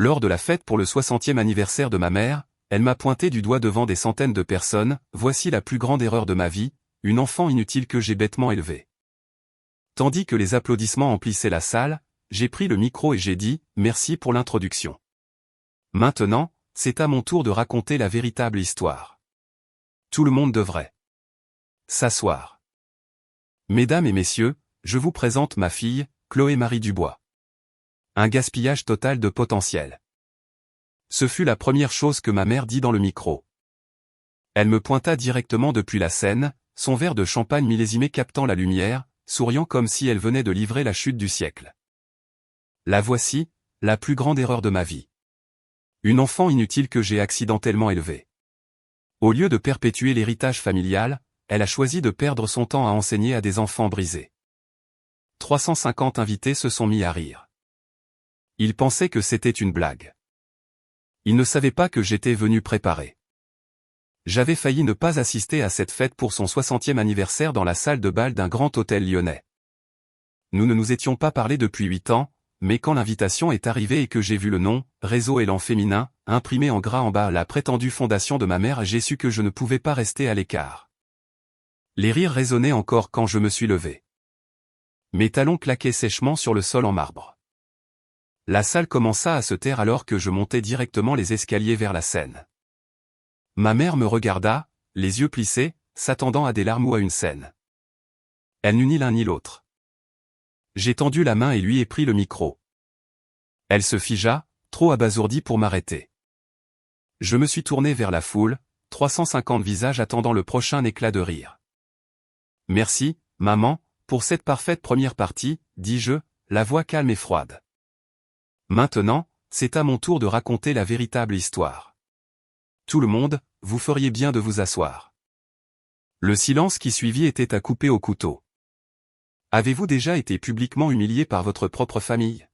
Lors de la fête pour le 60e anniversaire de ma mère, elle m'a pointé du doigt devant des centaines de personnes, voici la plus grande erreur de ma vie, une enfant inutile que j'ai bêtement élevée. Tandis que les applaudissements emplissaient la salle, j'ai pris le micro et j'ai dit, merci pour l'introduction. Maintenant, c'est à mon tour de raconter la véritable histoire. Tout le monde devrait s'asseoir. Mesdames et messieurs, je vous présente ma fille, Chloé Marie Dubois. Un gaspillage total de potentiel. Ce fut la première chose que ma mère dit dans le micro. Elle me pointa directement depuis la scène, son verre de champagne millésimé captant la lumière, souriant comme si elle venait de livrer la chute du siècle. La voici, la plus grande erreur de ma vie. Une enfant inutile que j'ai accidentellement élevée. Au lieu de perpétuer l'héritage familial, elle a choisi de perdre son temps à enseigner à des enfants brisés. 350 invités se sont mis à rire. Ils pensaient que c'était une blague. Ils ne savaient pas que j'étais venu préparer. J'avais failli ne pas assister à cette fête pour son 60e anniversaire dans la salle de bal d'un grand hôtel lyonnais. Nous ne nous étions pas parlé depuis 8 ans, mais quand l'invitation est arrivée et que j'ai vu le nom, Réseau Élan Féminin, imprimé en gras en bas à la prétendue fondation de ma mère, j'ai su que je ne pouvais pas rester à l'écart. Les rires résonnaient encore quand je me suis levé. Mes talons claquaient sèchement sur le sol en marbre. La salle commença à se taire alors que je montais directement les escaliers vers la scène. Ma mère me regarda, les yeux plissés, s'attendant à des larmes ou à une scène. Elle n'eut ni l'un ni l'autre. J'ai tendu la main et lui ai pris le micro. Elle se figea, trop abasourdie pour m'arrêter. Je me suis tourné vers la foule, 350 visages attendant le prochain éclat de rire. Merci, maman, pour cette parfaite première partie, dis-je, la voix calme et froide. Maintenant, c'est à mon tour de raconter la véritable histoire. Tout le monde, vous feriez bien de vous asseoir. Le silence qui suivit était à couper au couteau. Avez-vous déjà été publiquement humilié par votre propre famille?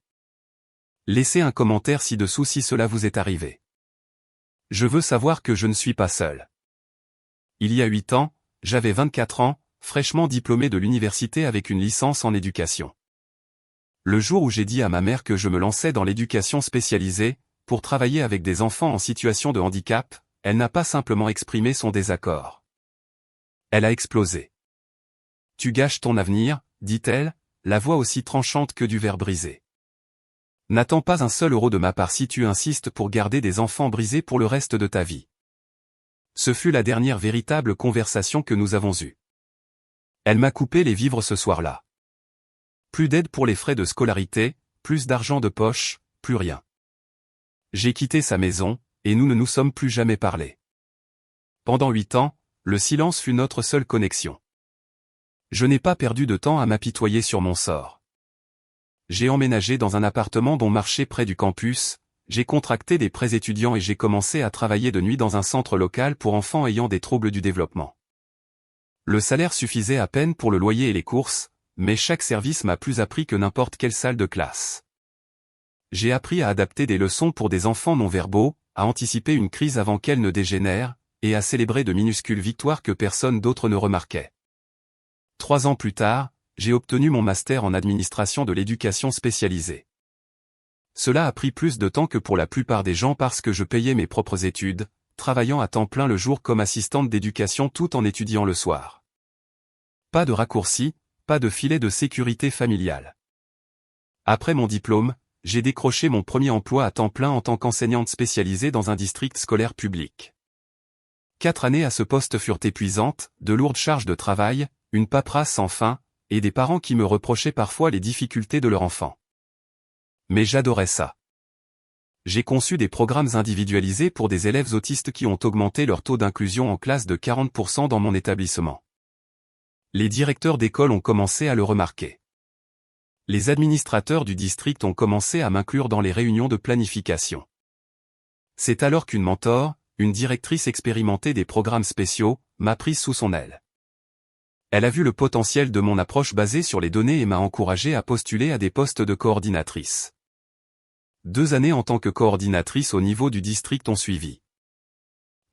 Laissez un commentaire ci-dessous si cela vous est arrivé. Je veux savoir que je ne suis pas seul. Il y a 8 ans, j'avais 24 ans, fraîchement diplômé de l'université avec une licence en éducation. Le jour où j'ai dit à ma mère que je me lançais dans l'éducation spécialisée, pour travailler avec des enfants en situation de handicap, elle n'a pas simplement exprimé son désaccord. Elle a explosé. Tu gâches ton avenir, dit-elle, la voix aussi tranchante que du verre brisé. N'attends pas un seul euro de ma part si tu insistes pour garder des enfants brisés pour le reste de ta vie. Ce fut la dernière véritable conversation que nous avons eue. Elle m'a coupé les vivres ce soir-là. Plus d'aide pour les frais de scolarité, plus d'argent de poche, plus rien. J'ai quitté sa maison, et nous ne nous sommes plus jamais parlé. Pendant 8 ans, le silence fut notre seule connexion. Je n'ai pas perdu de temps à m'apitoyer sur mon sort. J'ai emménagé dans un appartement bon marché près du campus, j'ai contracté des prêts étudiants et j'ai commencé à travailler de nuit dans un centre local pour enfants ayant des troubles du développement. Le salaire suffisait à peine pour le loyer et les courses, mais chaque service m'a plus appris que n'importe quelle salle de classe. J'ai appris à adapter des leçons pour des enfants non-verbaux, à anticiper une crise avant qu'elle ne dégénère, et à célébrer de minuscules victoires que personne d'autre ne remarquait. 3 ans plus tard, j'ai obtenu mon master en administration de l'éducation spécialisée. Cela a pris plus de temps que pour la plupart des gens parce que je payais mes propres études, travaillant à temps plein le jour comme assistante d'éducation tout en étudiant le soir. Pas de raccourci, pas de filet de sécurité familiale. Après mon diplôme, j'ai décroché mon premier emploi à temps plein en tant qu'enseignante spécialisée dans un district scolaire public. 4 années à ce poste furent épuisantes, de lourdes charges de travail, une paperasse sans fin, et des parents qui me reprochaient parfois les difficultés de leur enfant. Mais j'adorais ça. J'ai conçu des programmes individualisés pour des élèves autistes qui ont augmenté leur taux d'inclusion en classe de 40% dans mon établissement. Les directeurs d'école ont commencé à le remarquer. Les administrateurs du district ont commencé à m'inclure dans les réunions de planification. C'est alors qu'une mentor, une directrice expérimentée des programmes spéciaux, m'a prise sous son aile. Elle a vu le potentiel de mon approche basée sur les données et m'a encouragé à postuler à des postes de coordinatrice. 2 années en tant que coordinatrice au niveau du district ont suivi.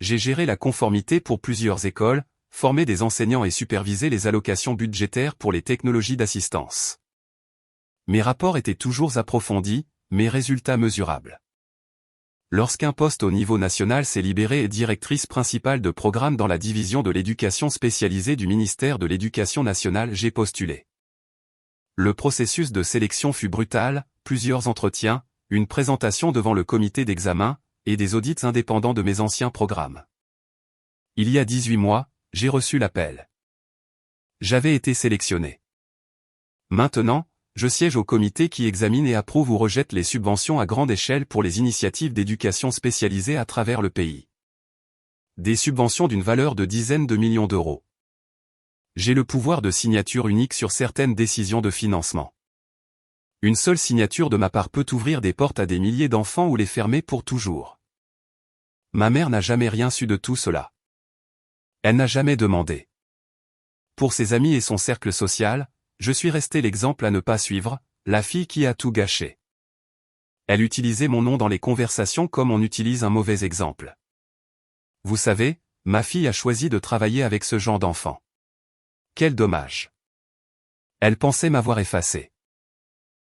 J'ai géré la conformité pour plusieurs écoles, formé des enseignants et supervisé les allocations budgétaires pour les technologies d'assistance. Mes rapports étaient toujours approfondis, mes résultats mesurables. Lorsqu'un poste au niveau national s'est libéré et directrice principale de programme dans la division de l'éducation spécialisée du ministère de l'Éducation nationale, j'ai postulé. Le processus de sélection fut brutal, plusieurs entretiens, une présentation devant le comité d'examen, et des audits indépendants de mes anciens programmes. Il y a 18 mois, j'ai reçu l'appel. J'avais été sélectionné. Maintenant, je siège au comité qui examine et approuve ou rejette les subventions à grande échelle pour les initiatives d'éducation spécialisée à travers le pays. Des subventions d'une valeur de dizaines de millions d'euros. J'ai le pouvoir de signature unique sur certaines décisions de financement. Une seule signature de ma part peut ouvrir des portes à des milliers d'enfants ou les fermer pour toujours. Ma mère n'a jamais rien su de tout cela. Elle n'a jamais demandé. Pour ses amis et son cercle social, je suis resté l'exemple à ne pas suivre, la fille qui a tout gâché. Elle utilisait mon nom dans les conversations comme on utilise un mauvais exemple. Vous savez, ma fille a choisi de travailler avec ce genre d'enfant. Quel dommage. Elle pensait m'avoir effacé.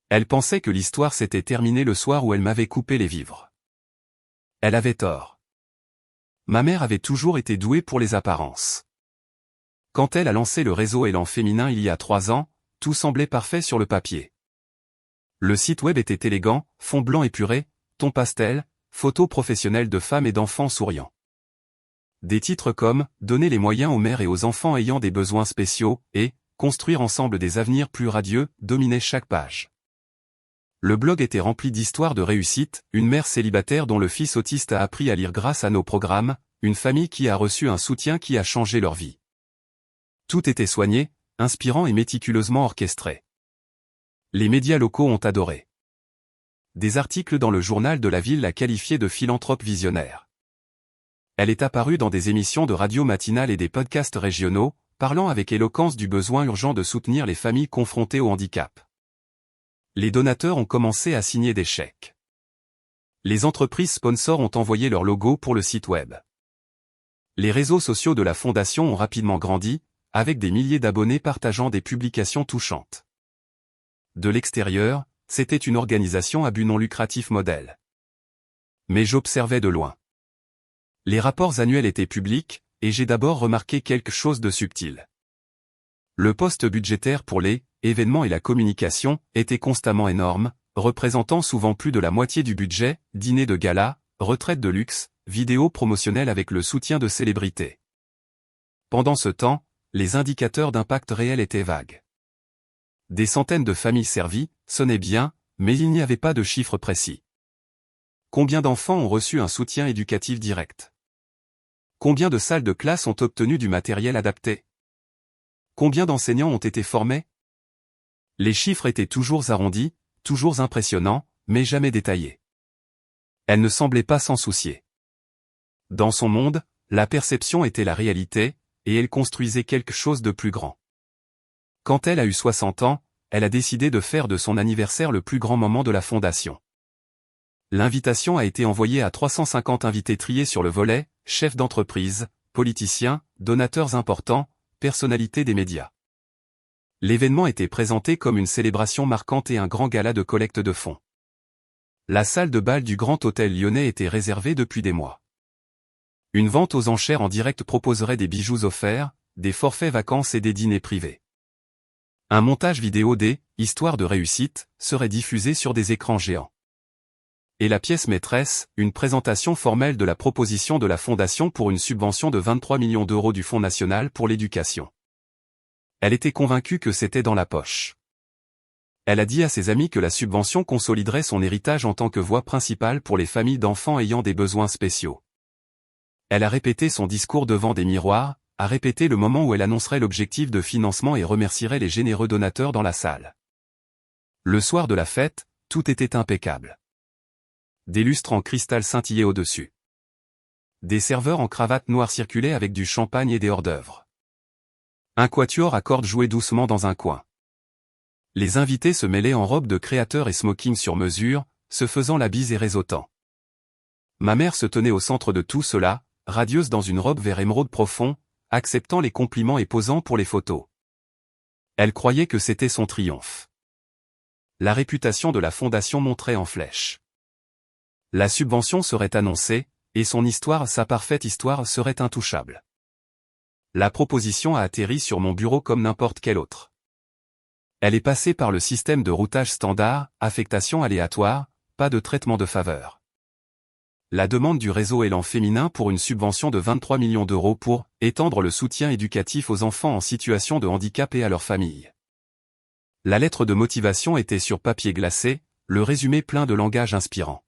Elle pensait que l'histoire s'était terminée le soir où elle m'avait coupé les vivres. Elle avait tort. Ma mère avait toujours été douée pour les apparences. Quand elle a lancé le réseau Élan Féminin il y a 3 ans, tout semblait parfait sur le papier. Le site web était élégant, fond blanc épuré, ton pastel, photos professionnelles de femmes et d'enfants souriants. Des titres comme « Donner les moyens aux mères et aux enfants ayant des besoins spéciaux » et « Construire ensemble des avenirs plus radieux » dominaient chaque page. Le blog était rempli d'histoires de réussite, une mère célibataire dont le fils autiste a appris à lire grâce à nos programmes, une famille qui a reçu un soutien qui a changé leur vie. Tout était soigné, inspirant et méticuleusement orchestré. Les médias locaux ont adoré. Des articles dans le journal de la ville la qualifiaient de philanthrope visionnaire. Elle est apparue dans des émissions de radio matinale et des podcasts régionaux, parlant avec éloquence du besoin urgent de soutenir les familles confrontées au handicap. Les donateurs ont commencé à signer des chèques. Les entreprises sponsors ont envoyé leur logo pour le site web. Les réseaux sociaux de la Fondation ont rapidement grandi, avec des milliers d'abonnés partageant des publications touchantes. De l'extérieur, c'était une organisation à but non lucratif modèle. Mais j'observais de loin. Les rapports annuels étaient publics, et j'ai d'abord remarqué quelque chose de subtil. Le poste budgétaire pour les événements et la communication était constamment énorme, représentant souvent plus de la moitié du budget, dîners de gala, retraites de luxe, vidéos promotionnelles avec le soutien de célébrités. Pendant ce temps, les indicateurs d'impact réel étaient vagues. Des centaines de familles servies, sonnaient bien, mais il n'y avait pas de chiffres précis. Combien d'enfants ont reçu un soutien éducatif direct? Combien de salles de classe ont obtenu du matériel adapté? Combien d'enseignants ont été formés? Les chiffres étaient toujours arrondis, toujours impressionnants, mais jamais détaillés. Elle ne semblait pas s'en soucier. Dans son monde, la perception était la réalité, et elle construisait quelque chose de plus grand. Quand elle a eu 60 ans, elle a décidé de faire de son anniversaire le plus grand moment de la Fondation. L'invitation a été envoyée à 350 invités triés sur le volet, chefs d'entreprise, politiciens, donateurs importants, personnalités des médias. L'événement était présenté comme une célébration marquante et un grand gala de collecte de fonds. La salle de bal du Grand Hôtel Lyonnais était réservée depuis des mois. Une vente aux enchères en direct proposerait des bijoux offerts, des forfaits vacances et des dîners privés. Un montage vidéo des « Histoires de réussite » serait diffusé sur des écrans géants. Et la pièce maîtresse, une présentation formelle de la proposition de la Fondation pour une subvention de 23 millions d'euros du Fonds national pour l'éducation. Elle était convaincue que c'était dans la poche. Elle a dit à ses amis que la subvention consoliderait son héritage en tant que voie principale pour les familles d'enfants ayant des besoins spéciaux. Elle a répété son discours devant des miroirs, a répété le moment où elle annoncerait l'objectif de financement et remercierait les généreux donateurs dans la salle. Le soir de la fête, tout était impeccable. Des lustres en cristal scintillaient au-dessus. Des serveurs en cravate noire circulaient avec du champagne et des hors-d'œuvre. Un quatuor à cordes jouait doucement dans un coin. Les invités se mêlaient en robes de créateurs et smoking sur mesure, se faisant la bise et réseautant. Ma mère se tenait au centre de tout cela, radieuse dans une robe vert émeraude profond, acceptant les compliments et posant pour les photos. Elle croyait que c'était son triomphe. La réputation de la Fondation monterait en flèche. La subvention serait annoncée, et son histoire, sa parfaite histoire, serait intouchable. La proposition a atterri sur mon bureau comme n'importe quelle autre. Elle est passée par le système de routage standard, affectation aléatoire, pas de traitement de faveur. La demande du réseau Élan Féminin pour une subvention de 23 millions d'euros pour étendre le soutien éducatif aux enfants en situation de handicap et à leurs familles. La lettre de motivation était sur papier glacé, le résumé plein de langage inspirant.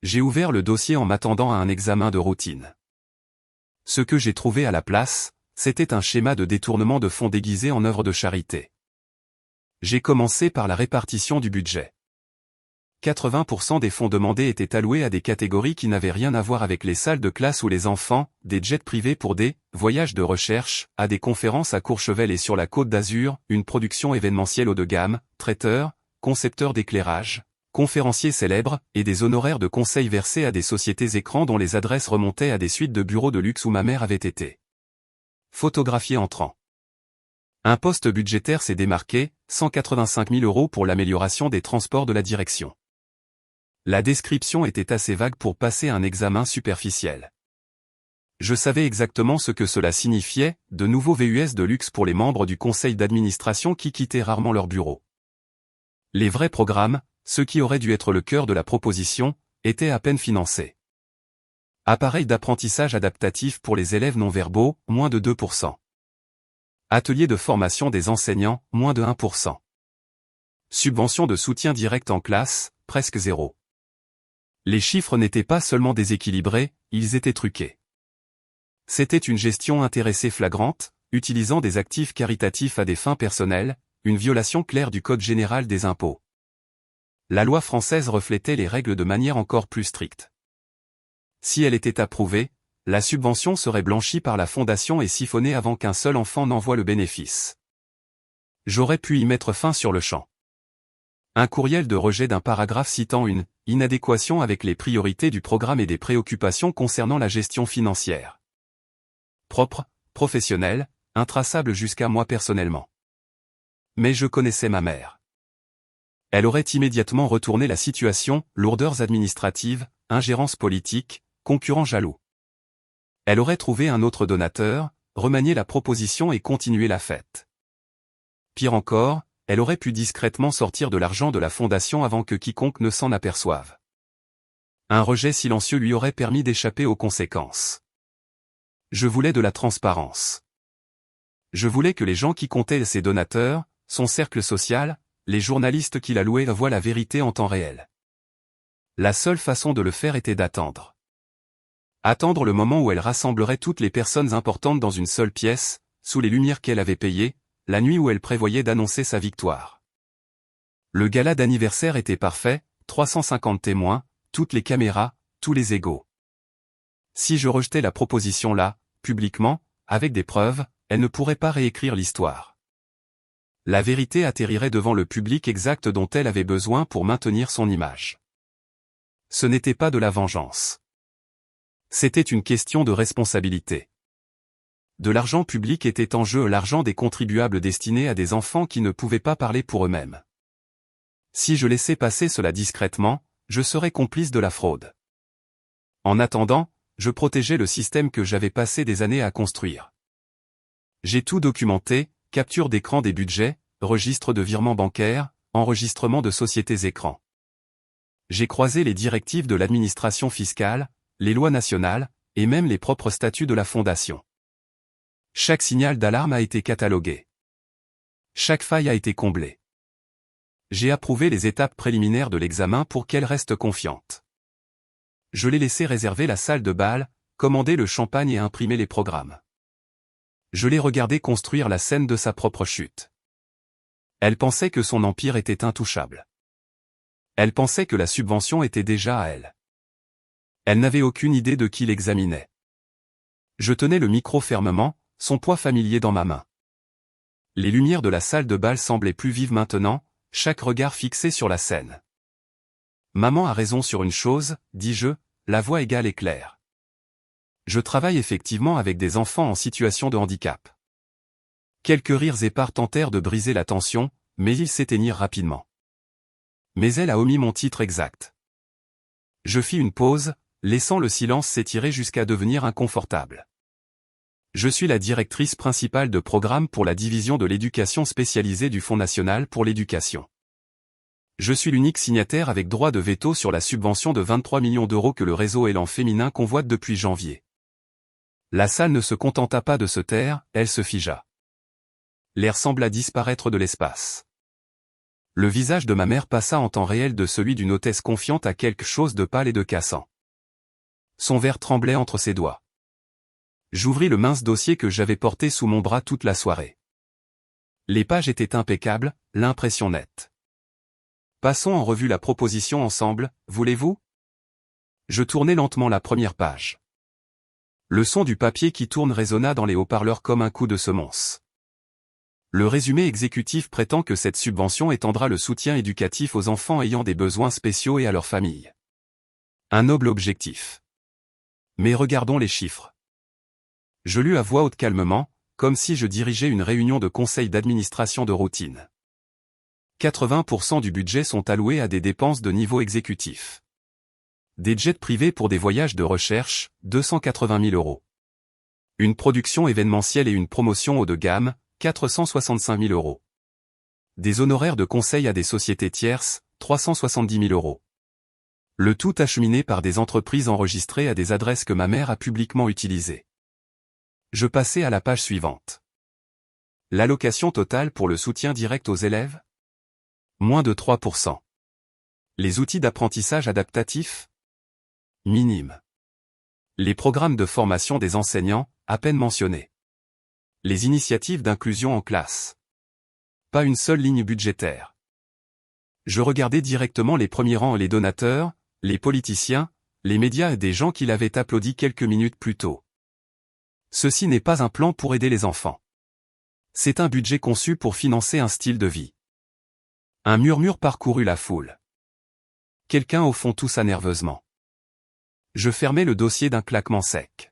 J'ai ouvert le dossier en m'attendant à un examen de routine. Ce que j'ai trouvé à la place, c'était un schéma de détournement de fonds déguisé en œuvre de charité. J'ai commencé par la répartition du budget. 80% des fonds demandés étaient alloués à des catégories qui n'avaient rien à voir avec les salles de classe ou les enfants, des jets privés pour des voyages de recherche, à des conférences à Courchevel et sur la Côte d'Azur, une production événementielle haut de gamme, traiteurs, concepteurs d'éclairage, conférenciers célèbres, et des honoraires de conseil versés à des sociétés écrans dont les adresses remontaient à des suites de bureaux de luxe où ma mère avait été photographiée entrant. Un poste budgétaire s'est démarqué, 185 000 € pour l'amélioration des transports de la direction. La description était assez vague pour passer un examen superficiel. Je savais exactement ce que cela signifiait, de nouveaux VUS de luxe pour les membres du conseil d'administration qui quittaient rarement leur bureau. Les vrais programmes, ceux qui auraient dû être le cœur de la proposition, étaient à peine financés. Appareil d'apprentissage adaptatif pour les élèves non-verbaux, moins de 2%. Atelier de formation des enseignants, moins de 1%. Subvention de soutien direct en classe, presque zéro. Les chiffres n'étaient pas seulement déséquilibrés, ils étaient truqués. C'était une gestion intéressée flagrante, utilisant des actifs caritatifs à des fins personnelles, une violation claire du Code général des impôts. La loi française reflétait les règles de manière encore plus stricte. Si elle était approuvée, la subvention serait blanchie par la fondation et siphonnée avant qu'un seul enfant n'en voie le bénéfice. J'aurais pu y mettre fin sur le champ. Un courriel de rejet d'un paragraphe citant une inadéquation avec les priorités du programme et des préoccupations concernant la gestion financière. Propre, professionnel, intraçable jusqu'à moi personnellement. Mais je connaissais ma mère. Elle aurait immédiatement retourné la situation, lourdeurs administratives, ingérence politique, concurrents jaloux. Elle aurait trouvé un autre donateur, remanié la proposition et continué la fête. Pire encore, elle aurait pu discrètement sortir de l'argent de la fondation avant que quiconque ne s'en aperçoive. Un rejet silencieux lui aurait permis d'échapper aux conséquences. Je voulais de la transparence. Je voulais que les gens qui comptaient ses donateurs, son cercle social, les journalistes qui la louaient voient la vérité en temps réel. La seule façon de le faire était d'attendre. Attendre le moment où elle rassemblerait toutes les personnes importantes dans une seule pièce, sous les lumières qu'elle avait payées, la nuit où elle prévoyait d'annoncer sa victoire. Le gala d'anniversaire était parfait, 350 témoins, toutes les caméras, tous les égaux. Si je rejetais la proposition là, publiquement, avec des preuves, elle ne pourrait pas réécrire l'histoire. La vérité atterrirait devant le public exact dont elle avait besoin pour maintenir son image. Ce n'était pas de la vengeance. C'était une question de responsabilité. De l'argent public était en jeu, l'argent des contribuables destiné à des enfants qui ne pouvaient pas parler pour eux-mêmes. Si je laissais passer cela discrètement, je serais complice de la fraude. En attendant, je protégeais le système que j'avais passé des années à construire. J'ai tout documenté, capture d'écran des budgets, registre de virements bancaires, enregistrement de sociétés écrans. J'ai croisé les directives de l'administration fiscale, les lois nationales, et même les propres statuts de la fondation. Chaque signal d'alarme a été catalogué. Chaque faille a été comblée. J'ai approuvé les étapes préliminaires de l'examen pour qu'elle reste confiante. Je l'ai laissé réserver la salle de bal, commander le champagne et imprimer les programmes. Je l'ai regardé construire la scène de sa propre chute. Elle pensait que son empire était intouchable. Elle pensait que la subvention était déjà à elle. Elle n'avait aucune idée de qui l'examinait. Je tenais le micro fermement, son poids familier dans ma main. Les lumières de la salle de bal semblaient plus vives maintenant, chaque regard fixé sur la scène. Maman a raison sur une chose, dis-je, la voix égale et claire. Je travaille effectivement avec des enfants en situation de handicap. Quelques rires épars tentèrent de briser la tension, mais ils s'éteignirent rapidement. Mais elle a omis mon titre exact. Je fis une pause, laissant le silence s'étirer jusqu'à devenir inconfortable. Je suis la directrice principale de programme pour la division de l'éducation spécialisée du Fonds national pour l'éducation. Je suis l'unique signataire avec droit de veto sur la subvention de 23 millions d'euros que le réseau Élan Féminin convoite depuis janvier. La salle ne se contenta pas de se taire, elle se figea. L'air sembla disparaître de l'espace. Le visage de ma mère passa en temps réel de celui d'une hôtesse confiante à quelque chose de pâle et de cassant. Son verre tremblait entre ses doigts. J'ouvris le mince dossier que j'avais porté sous mon bras toute la soirée. Les pages étaient impeccables, l'impression nette. Passons en revue la proposition ensemble, voulez-vous? Je tournai lentement la première page. Le son du papier qui tourne résonna dans les haut-parleurs comme un coup de semonce. Le résumé exécutif prétend que cette subvention étendra le soutien éducatif aux enfants ayant des besoins spéciaux et à leurs familles. Un noble objectif. Mais regardons les chiffres. Je lus à voix haute calmement, comme si je dirigeais une réunion de conseil d'administration de routine. 80% du budget sont alloués à des dépenses de niveau exécutif. Des jets privés pour des voyages de recherche, 280 000 euros. Une production événementielle et une promotion haut de gamme, 465 000 euros. Des honoraires de conseil à des sociétés tierces, 370 000 euros. Le tout acheminé par des entreprises enregistrées à des adresses que ma mère a publiquement utilisées. Je passai à la page suivante. L'allocation totale pour le soutien direct aux élèves? Moins de 3%. Les outils d'apprentissage adaptatif? Minime. Les programmes de formation des enseignants, à peine mentionnés. Les initiatives d'inclusion en classe. Pas une seule ligne budgétaire. Je regardais directement les premiers rangs et les donateurs, les politiciens, les médias et des gens qui l'avaient applaudi quelques minutes plus tôt. Ceci n'est pas un plan pour aider les enfants. C'est un budget conçu pour financer un style de vie. Un murmure parcourut la foule. Quelqu'un au fond toussa nerveusement. Je fermai le dossier d'un claquement sec.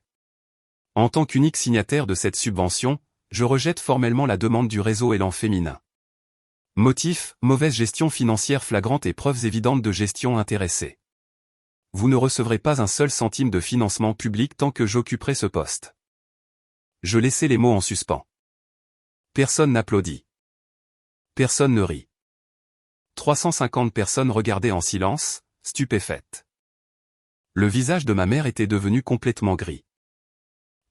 En tant qu'unique signataire de cette subvention, je rejette formellement la demande du réseau Élan Féminin. Motif, mauvaise gestion financière flagrante et preuves évidentes de gestion intéressée. Vous ne recevrez pas un seul centime de financement public tant que j'occuperai ce poste. Je laissai les mots en suspens. Personne n'applaudit. Personne ne rit. 350 personnes regardaient en silence, stupéfaites. Le visage de ma mère était devenu complètement gris.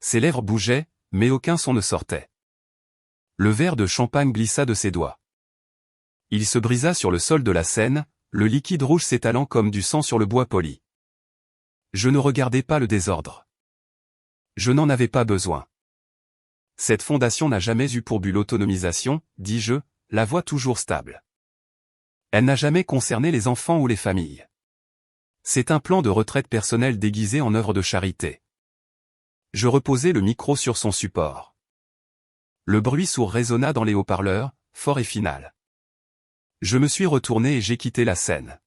Ses lèvres bougeaient, mais aucun son ne sortait. Le verre de champagne glissa de ses doigts. Il se brisa sur le sol de la scène, le liquide rouge s'étalant comme du sang sur le bois poli. Je ne regardais pas le désordre. Je n'en avais pas besoin. Cette fondation n'a jamais eu pour but l'autonomisation, dis-je, la voix toujours stable. Elle n'a jamais concerné les enfants ou les familles. C'est un plan de retraite personnelle déguisé en œuvre de charité. Je reposai le micro sur son support. Le bruit sourd résonna dans les haut-parleurs, fort et final. Je me suis retourné et j'ai quitté la scène.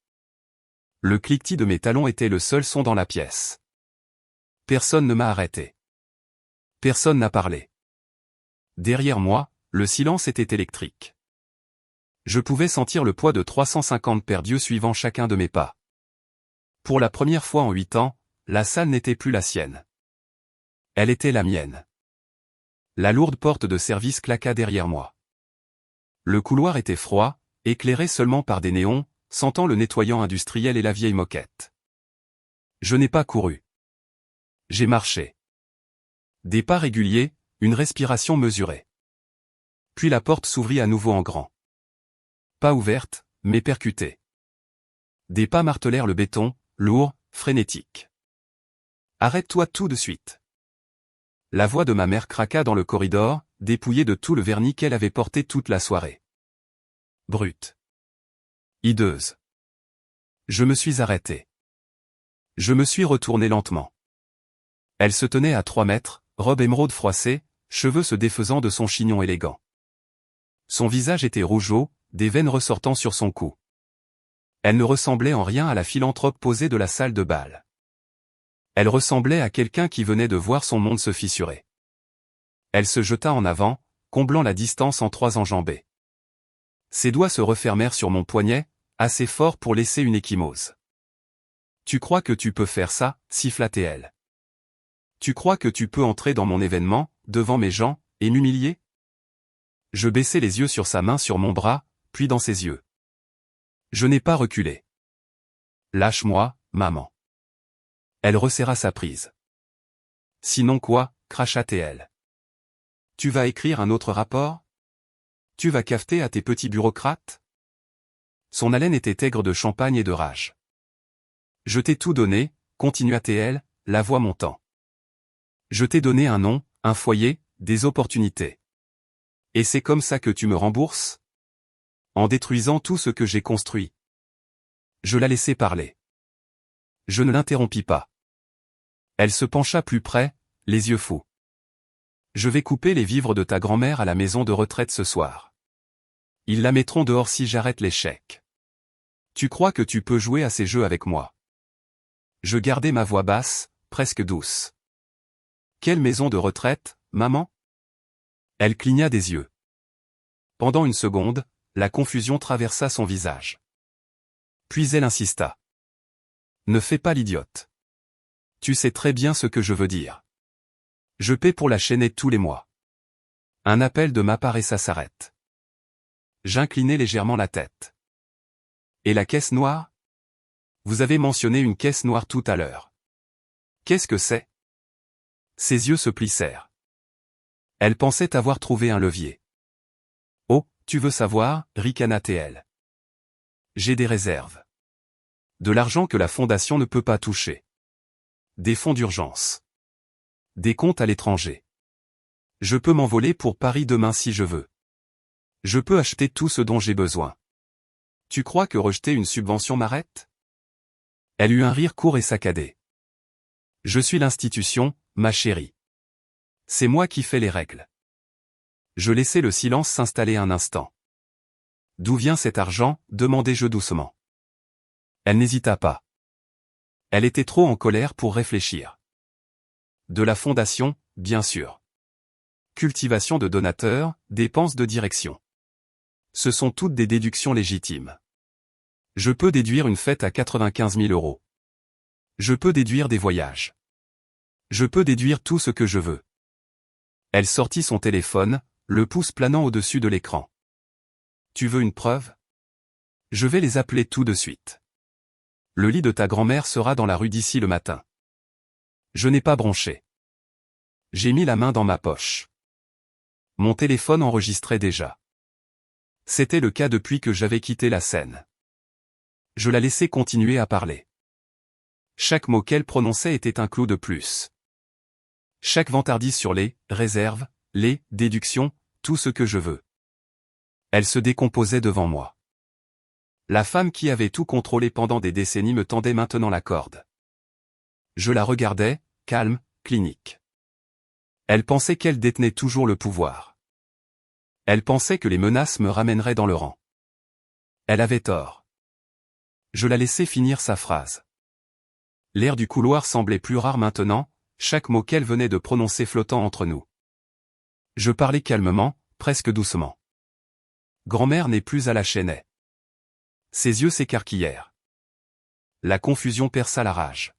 Le cliquetis de mes talons était le seul son dans la pièce. Personne ne m'a arrêté. Personne n'a parlé. Derrière moi, le silence était électrique. Je pouvais sentir le poids de 350 paires d'yeux suivant chacun de mes pas. Pour la première fois en 8 ans, la salle n'était plus la sienne. Elle était la mienne. La lourde porte de service claqua derrière moi. Le couloir était froid, éclairé seulement par des néons, sentant le nettoyant industriel et la vieille moquette. Je n'ai pas couru. J'ai marché. Des pas réguliers, une respiration mesurée. Puis la porte s'ouvrit à nouveau en grand. Pas ouverte, mais percutée. Des pas martelèrent le béton, lourds, frénétiques. Arrête-toi tout de suite. La voix de ma mère craqua dans le corridor, dépouillée de tout le vernis qu'elle avait porté toute la soirée. Brute. Hideuse. Je me suis arrêté. Je me suis retourné lentement. Elle se tenait à 3 mètres, robe émeraude froissée, cheveux se défaisant de son chignon élégant. Son visage était rougeau, des veines ressortant sur son cou. Elle ne ressemblait en rien à la philanthrope posée de la salle de bal. Elle ressemblait à quelqu'un qui venait de voir son monde se fissurer. Elle se jeta en avant, comblant la distance en 3 enjambées. Ses doigts se refermèrent sur mon poignet, assez fort pour laisser une ecchymose. Tu crois que tu peux faire ça, siffla TL. Tu crois que tu peux entrer dans mon événement, devant mes gens, et m'humilier? Je baissai les yeux sur sa main sur mon bras, puis dans ses yeux. Je n'ai pas reculé. Lâche-moi, maman. Elle resserra sa prise. Sinon quoi, cracha TL. Tu vas écrire un autre rapport? Tu vas cafeter à tes petits bureaucrates? Son haleine était aigre de champagne et de rage. Je t'ai tout donné, continua TL, la voix montant. Je t'ai donné un nom, un foyer, des opportunités. Et c'est comme ça que tu me rembourses? En détruisant tout ce que j'ai construit. Je la laissai parler. Je ne l'interrompis pas. Elle se pencha plus près, les yeux fous. Je vais couper les vivres de ta grand-mère à la maison de retraite ce soir. Ils la mettront dehors si j'arrête les chèques. Tu crois que tu peux jouer à ces jeux avec moi? Je gardai ma voix basse, presque douce. Quelle maison de retraite, maman? Elle cligna des yeux. Pendant une seconde, la confusion traversa son visage. Puis elle insista. Ne fais pas l'idiote. Tu sais très bien ce que je veux dire. Je paie pour la chaînette tous les mois. Un appel de ma part et ça s'arrête. J'inclinai légèrement la tête. Et la caisse noire? Vous avez mentionné une caisse noire tout à l'heure. Qu'est-ce que c'est? Ses yeux se plissèrent. Elle pensait avoir trouvé un levier. Oh, tu veux savoir, ricana TL. J'ai des réserves. De l'argent que la fondation ne peut pas toucher. Des fonds d'urgence. Des comptes à l'étranger. Je peux m'envoler pour Paris demain si je veux. Je peux acheter tout ce dont j'ai besoin. Tu crois que rejeter une subvention m'arrête? Elle eut un rire court et saccadé. Je suis l'institution, ma chérie. C'est moi qui fais les règles. Je laissai le silence s'installer un instant. D'où vient cet argent? Demandai-je doucement. Elle n'hésita pas. Elle était trop en colère pour réfléchir. De la fondation, bien sûr. Cultivation de donateurs, dépenses de direction. Ce sont toutes des déductions légitimes. Je peux déduire une fête à 95 000 €. Je peux déduire des voyages. Je peux déduire tout ce que je veux. Elle sortit son téléphone, le pouce planant au-dessus de l'écran. Tu veux une preuve? Je vais les appeler tout de suite. Le lit de ta grand-mère sera dans la rue d'ici le matin. Je n'ai pas bronché. J'ai mis la main dans ma poche. Mon téléphone enregistrait déjà. C'était le cas depuis que j'avais quitté la scène. Je la laissai continuer à parler. Chaque mot qu'elle prononçait était un clou de plus. Chaque vantardise sur les réserves, les déductions, tout ce que je veux. Elle se décomposait devant moi. La femme qui avait tout contrôlé pendant des décennies me tendait maintenant la corde. Je la regardais, calme, clinique. Elle pensait qu'elle détenait toujours le pouvoir. Elle pensait que les menaces me ramèneraient dans le rang. Elle avait tort. Je la laissai finir sa phrase. L'air du couloir semblait plus rare maintenant, chaque mot qu'elle venait de prononcer flottant entre nous. Je parlais calmement, presque doucement. Grand-mère n'est plus à la Chênaie. Ses yeux s'écarquillèrent. La confusion perça la rage.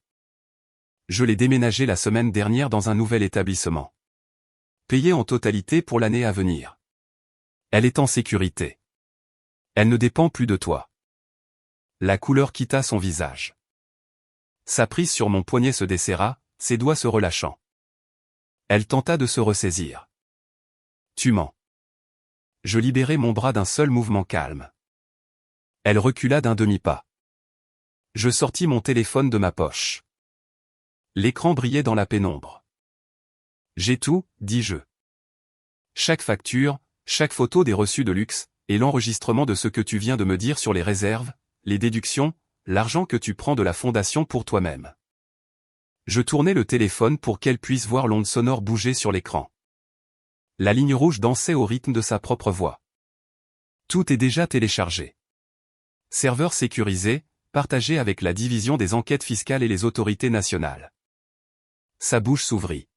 Je l'ai déménagée la semaine dernière dans un nouvel établissement. Payé en totalité pour l'année à venir. Elle est en sécurité. Elle ne dépend plus de toi. La couleur quitta son visage. Sa prise sur mon poignet se desserra, ses doigts se relâchant. Elle tenta de se ressaisir. Tu mens. Je libérai mon bras d'un seul mouvement calme. Elle recula d'un demi-pas. Je sortis mon téléphone de ma poche. L'écran brillait dans la pénombre. J'ai tout, dis-je. Chaque facture, chaque photo des reçus de luxe, et l'enregistrement de ce que tu viens de me dire sur les réserves, les déductions, l'argent que tu prends de la fondation pour toi-même. Je tournai le téléphone pour qu'elle puisse voir l'onde sonore bouger sur l'écran. La ligne rouge dansait au rythme de sa propre voix. Tout est déjà téléchargé. Serveur sécurisé, partagé avec la division des enquêtes fiscales et les autorités nationales. Sa bouche s'ouvrit.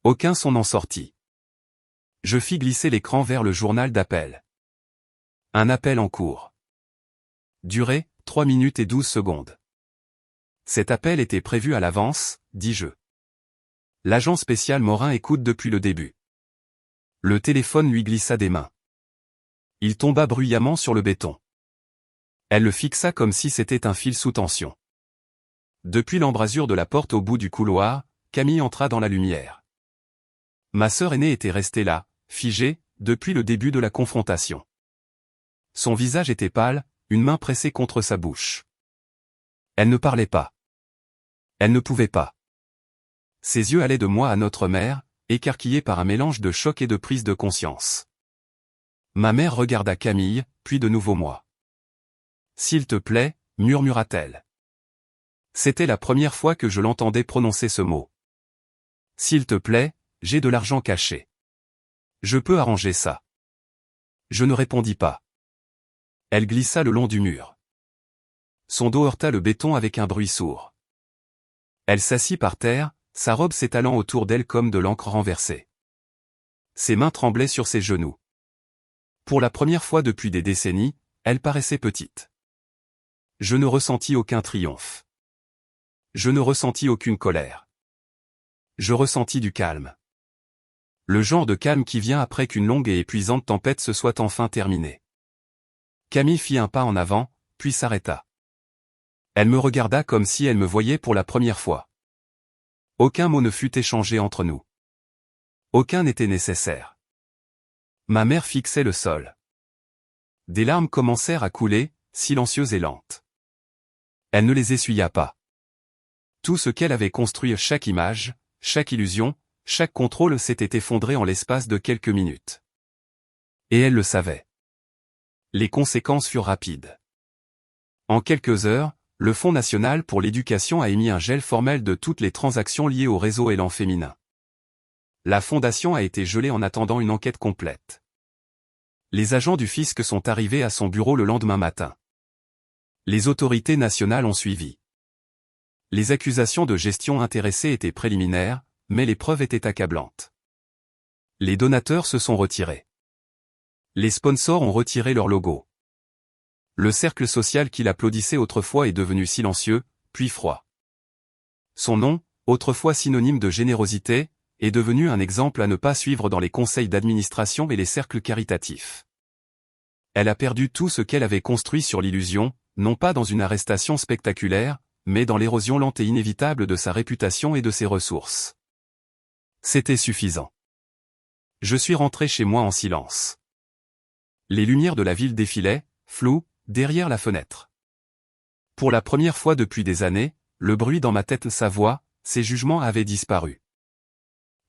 Aucun son n'en sortit. Je fis glisser l'écran vers le journal d'appel. Un appel en cours. Durée, 3 minutes et 12 secondes. Cet appel était prévu à l'avance, dis-je. L'agent spécial Morin écoute depuis le début. Le téléphone lui glissa des mains. Il tomba bruyamment sur le béton. Elle le fixa comme si c'était un fil sous tension. Depuis l'embrasure de la porte au bout du couloir, Camille entra dans la lumière. Ma sœur aînée était restée là, figée, depuis le début de la confrontation. Son visage était pâle, une main pressée contre sa bouche. Elle ne parlait pas. Elle ne pouvait pas. Ses yeux allaient de moi à notre mère, écarquillés par un mélange de choc et de prise de conscience. Ma mère regarda Camille, puis de nouveau moi. « S'il te plaît », murmura-t-elle. C'était la première fois que je l'entendais prononcer ce mot. « S'il te plaît, j'ai de l'argent caché. Je peux arranger ça. » Je ne répondis pas. Elle glissa le long du mur. Son dos heurta le béton avec un bruit sourd. Elle s'assit par terre, sa robe s'étalant autour d'elle comme de l'encre renversée. Ses mains tremblaient sur ses genoux. Pour la première fois depuis des décennies, elle paraissait petite. Je ne ressentis aucun triomphe. Je ne ressentis aucune colère. Je ressentis du calme. Le genre de calme qui vient après qu'une longue et épuisante tempête se soit enfin terminée. Camille fit un pas en avant, puis s'arrêta. Elle me regarda comme si elle me voyait pour la première fois. Aucun mot ne fut échangé entre nous. Aucun n'était nécessaire. Ma mère fixait le sol. Des larmes commencèrent à couler, silencieuses et lentes. Elle ne les essuya pas. Tout ce qu'elle avait construit, chaque image, chaque illusion, chaque contrôle s'était effondré en l'espace de quelques minutes. Et elle le savait. Les conséquences furent rapides. En quelques heures, le Fonds national pour l'éducation a émis un gel formel de toutes les transactions liées au réseau Élan féminin. La fondation a été gelée en attendant une enquête complète. Les agents du fisc sont arrivés à son bureau le lendemain matin. Les autorités nationales ont suivi. Les accusations de gestion intéressée étaient préliminaires, mais les preuves étaient accablantes. Les donateurs se sont retirés. Les sponsors ont retiré leur logo. Le cercle social qui l'applaudissait autrefois est devenu silencieux, puis froid. Son nom, autrefois synonyme de générosité, est devenu un exemple à ne pas suivre dans les conseils d'administration et les cercles caritatifs. Elle a perdu tout ce qu'elle avait construit sur l'illusion, non pas dans une arrestation spectaculaire, mais dans l'érosion lente et inévitable de sa réputation et de ses ressources. C'était suffisant. Je suis rentré chez moi en silence. Les lumières de la ville défilaient, floues, derrière la fenêtre. Pour la première fois depuis des années, le bruit dans ma tête, sa voix, ses jugements avaient disparu.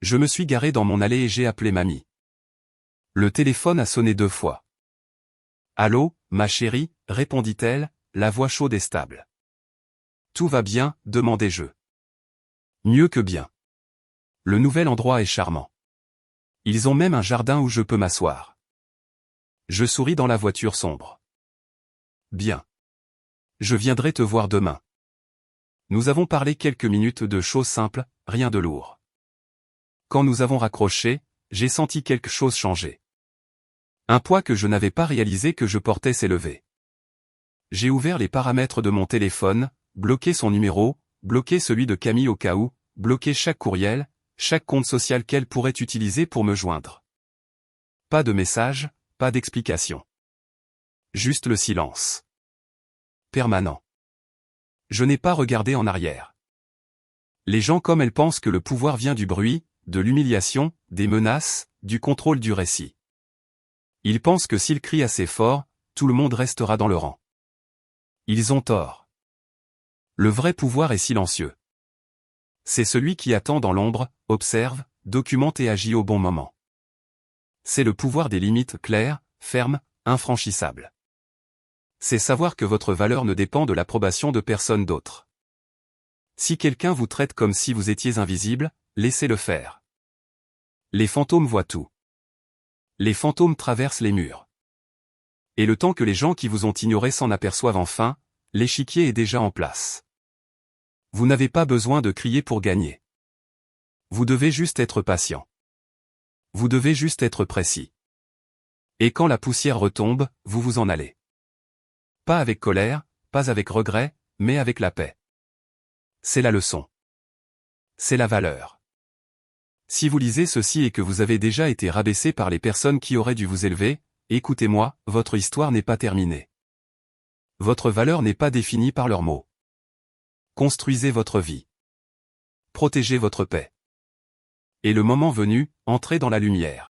Je me suis garé dans mon allée et j'ai appelé mamie. Le téléphone a sonné 2 fois. « Allô, ma chérie » répondit-elle, la voix chaude et stable. « Tout va bien » demandai-je. « Mieux que bien. Le nouvel endroit est charmant. Ils ont même un jardin où je peux m'asseoir. » Je souris dans la voiture sombre. « Bien. Je viendrai te voir demain. » Nous avons parlé quelques minutes de choses simples, rien de lourd. Quand nous avons raccroché, j'ai senti quelque chose changer. Un poids que je n'avais pas réalisé que je portais s'est levé. J'ai ouvert les paramètres de mon téléphone, bloqué son numéro, bloqué celui de Camille au cas où, bloqué chaque courriel, chaque compte social qu'elle pourrait utiliser pour me joindre. Pas de message, pas d'explication. Juste le silence. Permanent. Je n'ai pas regardé en arrière. Les gens comme elle pensent que le pouvoir vient du bruit, de l'humiliation, des menaces, du contrôle du récit. Ils pensent que s'ils crient assez fort, tout le monde restera dans le rang. Ils ont tort. Le vrai pouvoir est silencieux. C'est celui qui attend dans l'ombre, observe, documente et agit au bon moment. C'est le pouvoir des limites claires, fermes, infranchissables. C'est savoir que votre valeur ne dépend de l'approbation de personne d'autre. Si quelqu'un vous traite comme si vous étiez invisible, laissez-le faire. Les fantômes voient tout. Les fantômes traversent les murs. Et le temps que les gens qui vous ont ignoré s'en aperçoivent enfin, l'échiquier est déjà en place. Vous n'avez pas besoin de crier pour gagner. Vous devez juste être patient. Vous devez juste être précis. Et quand la poussière retombe, vous vous en allez. Pas avec colère, pas avec regret, mais avec la paix. C'est la leçon. C'est la valeur. Si vous lisez ceci et que vous avez déjà été rabaissé par les personnes qui auraient dû vous élever, écoutez-moi, votre histoire n'est pas terminée. Votre valeur n'est pas définie par leurs mots. Construisez votre vie. Protégez votre paix. Et le moment venu, entrez dans la lumière.